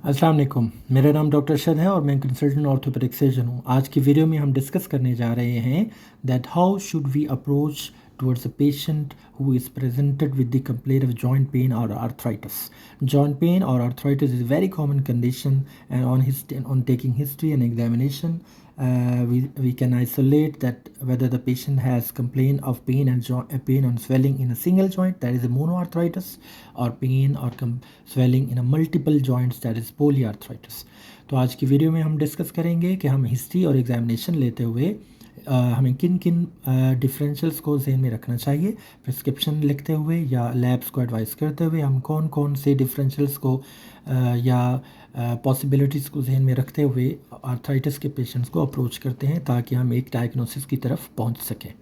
अस्सलाम वालेकुम। मेरा नाम डॉक्टर अरशद है और मैं कंसल्टेंट ऑर्थोपेडिक सर्जन हूँ। आज की वीडियो में हम डिस्कस करने जा रहे हैं that how should we approach towards a patient who is presented with the complaint of joint pain or arthritis. Joint pain or arthritis is a very common condition, and on taking history and examination, we can isolate that whether the patient has complaint of pain and pain and swelling in a single joint, that is a monoarthritis, or pain or swelling in a multiple joints, that is polyarthritis. तो आज की video में हम discuss करेंगे कि हम history और examination लेते हुए हमें किन किन डिफरेंशियल्स को जहन में रखना चाहिए। प्रिस्क्रिप्शन लिखते हुए या लैब्स को एडवाइस करते हुए हम कौन कौन से डिफरेंशियल्स को या पॉसिबिलिटीज़ को जहन में रखते हुए आर्थराइटिस के पेशेंट्स को अप्रोच करते हैं ताकि हम एक डायग्नोसिस की तरफ पहुंच सकें।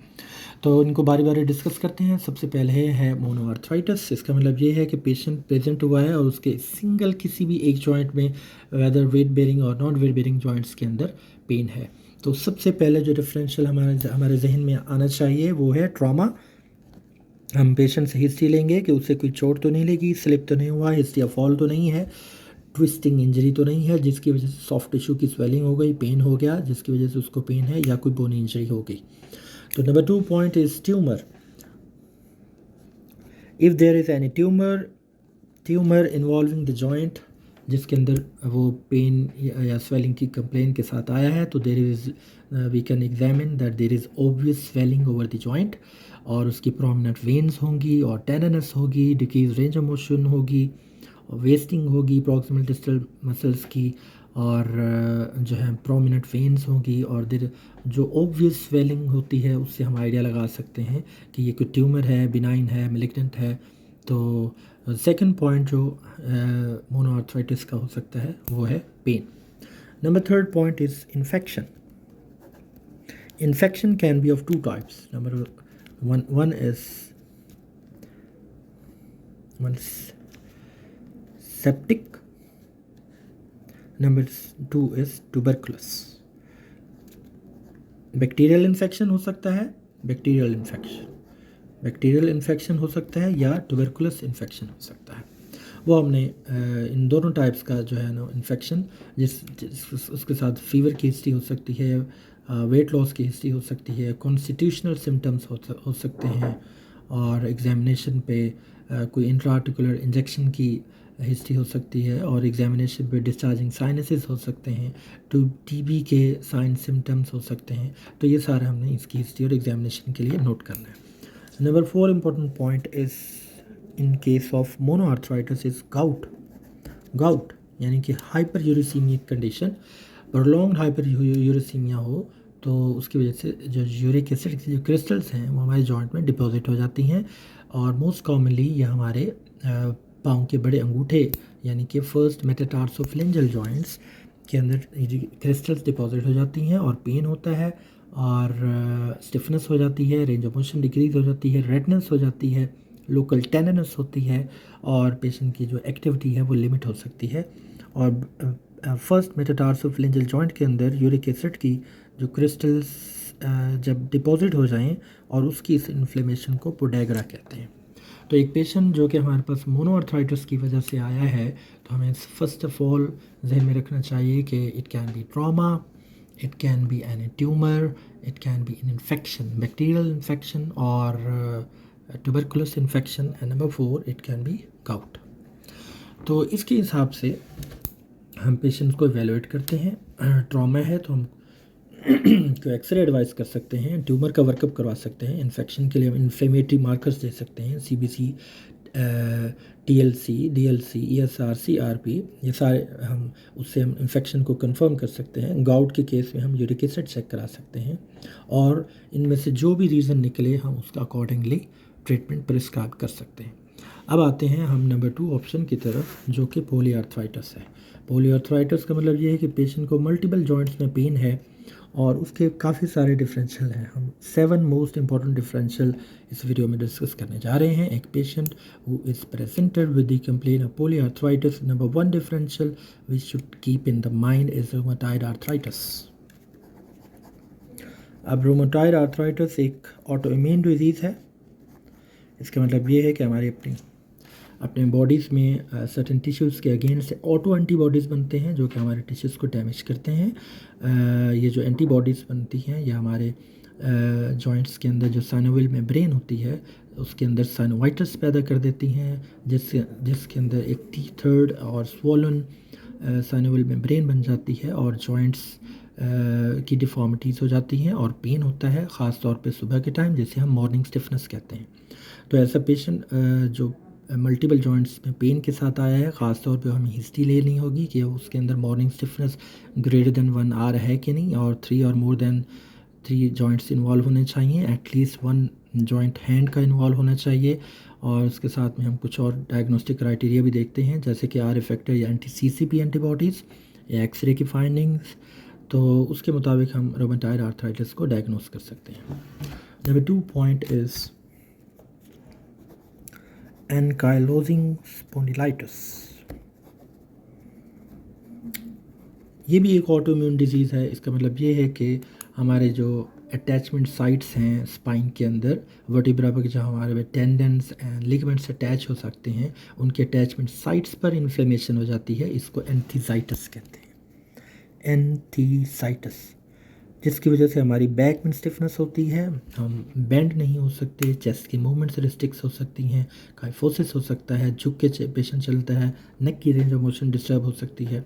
तो इनको बारी बारी डिस्कस करते हैं। सबसे पहले है मोनोआर्थराइटिस। इसका मतलब ये है कि पेशेंट प्रेजेंट हुआ है और उसके सिंगल किसी भी एक जॉइंट में, वेदर वेट बेरिंग और नॉन वेट बेरिंग जॉइंट्स के अंदर पेन है। तो सबसे पहले जो डिफरेंशियल हमारे जहन में आना चाहिए वो है ट्रॉमा। हम पेशेंट से हिस्ट्री लेंगे कि उससे कोई चोट तो नहीं लगी, स्लिप तो नहीं हुआ, हिस्ट्री ऑफ फॉल तो नहीं है, ट्विस्टिंग इंजरी तो नहीं है जिसकी वजह से सॉफ्ट टिश्यू की स्वेलिंग हो गई, पेन हो गया जिसकी वजह से उसको पेन है, या कोई बोनी इंजरी हो गई। तो number 2 point is tumour. If there is any tumour involving the joint जिसके अंदर वो पेन या स्वेलिंग की कंप्लेन के साथ आया है, तो there is we can examine that there is obvious swelling over the joint, और उसकी प्रोमिनेंट वेन्स होंगी और टेंडरनेस होगी, डिक्रीज रेंज ऑफ मोशन होगी, वेस्टिंग होगी प्रॉक्सिमल डिस्टल मसल्स की, और जो है प्रोमिनेंट वेन्स होंगी, और देर जो ऑब्वियस स्वेलिंग होती है उससे हम आइडिया लगा सकते हैं कि ये कोई ट्यूमर है, बिनाइन है, मेलिग्नेंट है। तो सेकंड पॉइंट जो मोनोआर्थराइटिस का हो सकता है वो है pain. Number 3 point is infection. Infection can be of 2 types. Number one is septic, number 2 is tuberculous. Bacterial infection हो सकता है, बैक्टीरियल इन्फेक्शन हो सकता है, या ट्यूबरकुलस इन्फेक्शन हो सकता है। वो हमने इन दोनों टाइप्स का जो है ना इन्फेक्शन, उसके साथ फीवर की हिस्ट्री हो सकती है, वेट लॉस की हिस्ट्री हो सकती है, कॉन्स्टिट्यूशनल सिम्टम्स हो सकते हैं, और एग्जामिनेशन पे कोई इंट्राआर्टिकुलर इंजेक्शन की हिस्ट्री हो सकती है, और एग्जामिनेशन पे डिस्चार्जिंग साइनसेस हो सकते हैं, टीबी के साइन सिम्टम्स हो सकते हैं। तो ये सारे हमने इसकी हिस्ट्री और एग्जामिनेशन के लिए नोट करना है। Number 4 important point is in case of monoarthritis is gout यानी कि हाइपर यूरेसीमिक कंडीशन। प्रोलॉन्ग्ड हाइपर यूरेसीमिया हो तो उसकी वजह से जो यूरिक एसिड की जो क्रिस्टल्स हैं वो हमारे जॉइंट में डिपॉजिट हो जाती हैं, और मोस्ट कॉमनली ये हमारे पाँव के बड़े अंगूठे यानी कि फर्स्ट मेटाटार्सोफ्लेंजल जॉइंट्स के अंदर क्रिस्टल्स डिपॉजिट हो जाती हैं, और पेन होता है, और स्टिफनेस हो जाती है, रेंज ऑफ मोशन डिक्रीज हो जाती है, रेडनेस हो जाती है, लोकल टेंडरनेस होती है, और पेशेंट की जो एक्टिविटी है वो लिमिट हो सकती है। और फर्स्ट मेटाटार्सोफ्लेंजल जॉइंट के अंदर यूरिक एसिड की जो क्रिस्टल्स जब डिपॉजिट हो जाएं, और उसकी इस इन्फ्लेमेशन को पोडेग्रा कहते हैं। तो एक पेशेंट जो कि हमारे पास मोनोआर्थराइटिस की वजह से आया है, तो हमें फर्स्ट ऑफ ऑल जहन में रखना चाहिए कि it can be trauma, it can be any tumour, it can be an infection, bacterial infection और tuberculous infection, and number 4 it can be gout. तो इसके हिसाब से हम पेशेंट को एवेलुएट करते हैं। ट्रॉमा है तो हम को एक्सरे एडवाइस कर सकते हैं, ट्यूमर का वर्कअप करवा सकते हैं, इन्फेक्शन के लिए हम इन्फ्लेमेटरी मार्कर्स दे सकते हैं, CBC, TLC, DLC, ESR, CRP, ये सारे उससे हम इन्फेक्शन को कंफर्म कर सकते हैं। गाउट के केस में हम यूरिक एसिड चेक करा सकते हैं, और इनमें से जो भी रीज़न निकले हम उसका अकॉर्डिंगली ट्रीटमेंट प्रिस्क्राइब कर सकते हैं। अब आते हैं हम नंबर 2 ऑप्शन की तरफ, जो कि पोलीआर्थराइटिस है। पोलीआर्थराइटिस का मतलब ये है कि पेशेंट को मल्टीपल जॉइंट्स में पेन है, और उसके काफ़ी सारे डिफरेंशियल हैं। हम 7 मोस्ट इंपॉर्टेंट डिफरेंशियल इस वीडियो में डिस्कस करने जा रहे हैं। एक patient who is presented with the complain of polyarthritis, number 1 differential we should keep in the mind is rheumatoid arthritis. अब रूमेटॉइड आर्थराइटिस एक ऑटोइम्यून डिजीज़ है। इसका मतलब ये है कि हमारी अपनी अपने बॉडीज़ में सर्टेन टिश्यूज़ के अगेंस्ट ऑटो एंटीबॉडीज़ बनते हैं जो कि हमारे टिश्यूज़ को डैमेज करते हैं। ये जो एंटीबॉडीज़ बनती हैं ये हमारे जॉइंट्स के अंदर जो साइनोवियल मेम्ब्रेन होती है उसके अंदर साइनोवाइटिस पैदा कर देती हैं, जिसके अंदर एक टीथर्ड और स्वॉलन साइनोवियल मेम्ब्रेन बन जाती है और जॉइंट्स की डिफॉर्मिटीज़ हो जाती हैं और पेन होता है, ख़ास तौर पे सुबह के टाइम, जिसे हम मॉर्निंग स्टिफनेस कहते हैं। तो ऐसा पेशेंट जो मल्टीपल जॉइंट्स में पेन के साथ आया है, ख़ास तौर पे हमें हिस्ट्री लेनी होगी कि उसके अंदर morning stiffness greater than 1 hour है कि नहीं, और 3 और मोर देन 3 जॉइंट्स इन्वॉल्व होने चाहिए, एटलीस्ट 1 जॉइंट हैंड का इन्वॉल्व होना चाहिए। और उसके साथ में हम कुछ और डायग्नोस्टिक क्राइटेरिया भी देखते हैं, जैसे कि आर इफेक्टर या एंटी-सीसीपी एंटीबॉडीज़ या एक्सरे की फाइंडिंग्स। तो उसके मुताबिक हम रोमेटॉइड आर्थराइटिस को डायग्नोस कर सकते हैं। Number 2 point is ankylosing spondylitis. ये भी एक ऑटोइम्यून डिजीज़ है। इसका मतलब ये है कि हमारे जो अटैचमेंट साइट्स हैं स्पाइन के अंदर, वर्टिब्रा पर जहाँ हमारे टेंडन्स एंड लिगामेंट्स अटैच हो सकते हैं, उनके अटैचमेंट साइट्स पर इन्फ्लेमेशन हो जाती है। इसको एंथीसाइटिस कहते हैं, एंथीसाइटिस, जिसकी वजह से हमारी बैक में स्टिफनेस होती है, हम बेंड नहीं हो सकते, चेस्ट की मूवमेंट्स रिस्ट्रिक्ट हो सकती हैं, काइफोसिस हो सकता है, झुक के पेशेंट चलता है, नेक की रेंज ऑफ मोशन डिस्टर्ब हो सकती है।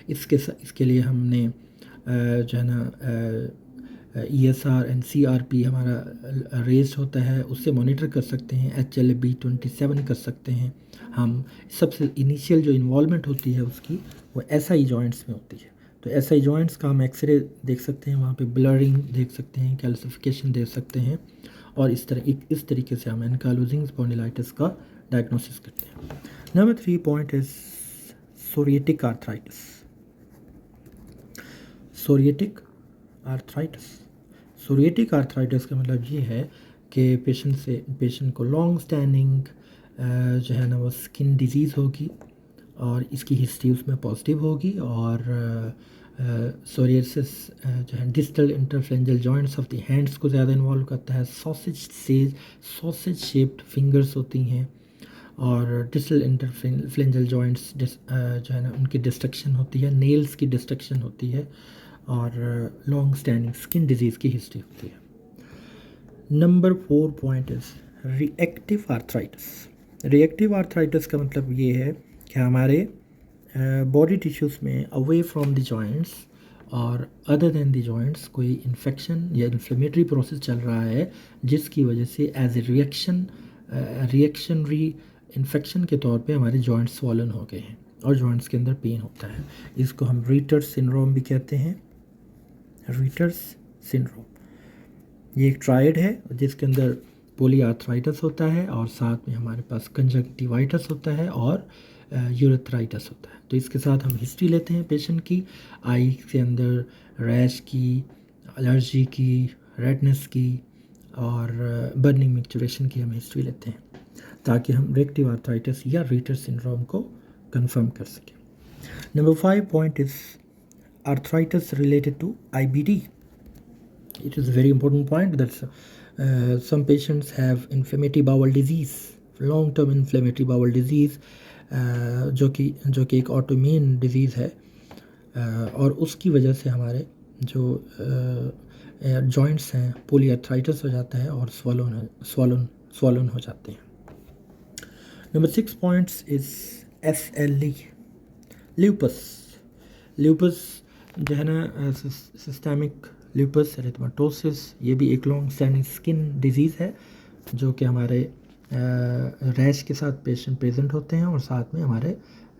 इसके लिए हमने जो है ना ESR एंड CRP हमारा रेस्ड होता है, उससे मॉनिटर कर सकते हैं, HLA-B27 कर सकते हैं हम। सबसे इनिशियल जो इन्वॉल्वमेंट होती है उसकी वो SI जॉइंट्स में होती है। तो SI जॉइंट्स का हम एक्सरे देख सकते हैं, वहाँ पे ब्लरिंग देख सकते हैं, कैल्सिफिकेशन देख सकते हैं, और इस तरीके से हम एनकाइलोजिंग स्पॉन्डिलाइटिस का डायग्नोसिस करते हैं। Number 3 point is psoriatic arthritis. Psoriatic arthritis, psoriatic arthritis का मतलब ये है कि पेशेंट को लॉन्ग स्टैंडिंग जो है ना वो स्किन डिजीज़ होगी और इसकी हिस्ट्री उसमें पॉजिटिव होगी, और सोरियासिस जो है distal interphalangeal joints of the hands को ज़्यादा इन्वॉल्व करता है। सॉसेज शेप्ड फिंगर्स होती हैं, और डिस्टल इंटरफ्रेंजल जॉइंट्स जो है ना उनकी डिस्ट्रक्शन होती है, नेल्स की डिस्ट्रक्शन होती है, और लॉन्ग स्टैंडिंग स्किन डिजीज़ की हिस्ट्री होती है। Number 4 point is reactive arthritis. Reactive arthritis का मतलब ये है कि हमारे बॉडी टिश्यूज़ में अवे फ्रॉम द जॉइंट्स और अदर देन द जॉइंट्स कोई इन्फेक्शन या इन्फ्लेमेटरी प्रोसेस चल रहा है, जिसकी वजह से एज ए रिएक्शनरी इन्फेक्शन के तौर पे हमारे जॉइंट्स स्वॉलन हो गए हैं और जॉइंट्स के अंदर पेन होता है। इसको हम रीटर्स सिंड्रोम भी कहते हैं, रीटर्स सिंड्रोम। ये एक ट्रायड है जिसके अंदर पोलीआर्थराइटिस होता है और साथ में हमारे पास कंजक्टिवाइटिस होता है और यूरेथ्राइटिस होता है। तो इसके साथ हम हिस्ट्री लेते हैं पेशेंट की, आई के अंदर रैश की, एलर्जी की, रेडनेस की और बर्निंग मिक्चुरेशन की हम हिस्ट्री लेते हैं, ताकि हम रिएक्टिव आर्थराइटिस या रीटर सिंड्रोम को कंफर्म कर सकें। Number 5 point is arthritis related to IBD. It is a very important point that some patients have inflammatory bowel disease, long-term inflammatory bowel disease, जो कि एक ऑटोइम्यून डिजीज़ है, और उसकी वजह से हमारे जो जॉइंट्स हैं पोलीआर्थराइटिस हो जाता है और स्वॉलन हो जाते हैं। Number 6 points is SLE, lupus जो है ना सिस्टेमिक ल्यूपस एरिथेमेटोसिस, ये भी एक लॉन्ग स्टैंडिंग स्किन डिजीज़ है जो कि हमारे रैश के साथ पेशेंट प्रेजेंट होते हैं और साथ में हमारे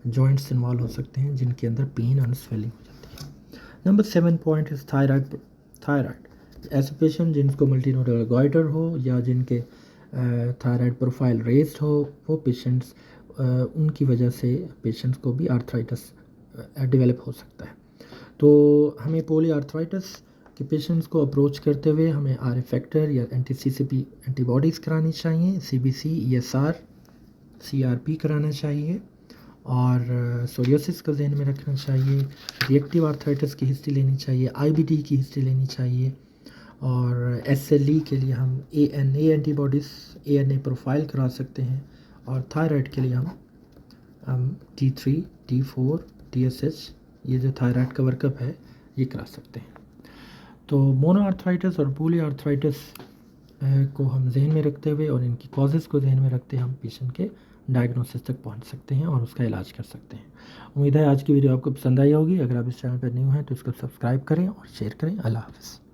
जॉइंट्स इन्वॉल्व हो सकते हैं जिनके अंदर पेन और स्वेलिंग हो जाती है। Number 7 point is thyroid. ऐसे पेशेंट जिनको मल्टीनोडल गॉइटर हो या जिनके थायराइड प्रोफाइल रेस्ड हो, वो पेशेंट्स उनकी वजह से पेशेंट्स को भी आर्थराइटिस डेवलप हो सकता है। तो हमें पोलीआर्थराइटिस के पेशेंट्स को अप्रोच करते हुए हमें आर इफेक्टर या एंटी-सीसीपी एंटीबॉडीज़ करानी चाहिए, CBC, ESR, CRP कराना चाहिए, और सोरियोसिस को ध्यान में रखना चाहिए, रिएक्टिव आर्थराइटिस की हिस्ट्री लेनी चाहिए, IBD की हिस्ट्री लेनी चाहिए, और SLE के लिए हम ANA एंटीबॉडीज़, ANA प्रोफाइल करा सकते हैं, और थायराइड के लिए हम हम T3, T4, TSH, ये जो थायराइड का वर्कअप है ये करा सकते हैं। तो मोनो आर्थराइटिस और पॉली आर्थराइटिस को हम जहन में रखते हुए और इनकी कॉजेज़ को जहन में रखते हुए हम पेशेंट के डायग्नोसिस तक पहुंच सकते हैं और उसका इलाज कर सकते हैं। उम्मीद है आज की वीडियो आपको पसंद आई होगी। अगर आप इस चैनल पर न्यू हैं तो इसको सब्सक्राइब करें और शेयर करें। अल्लाह हाफ़िज़।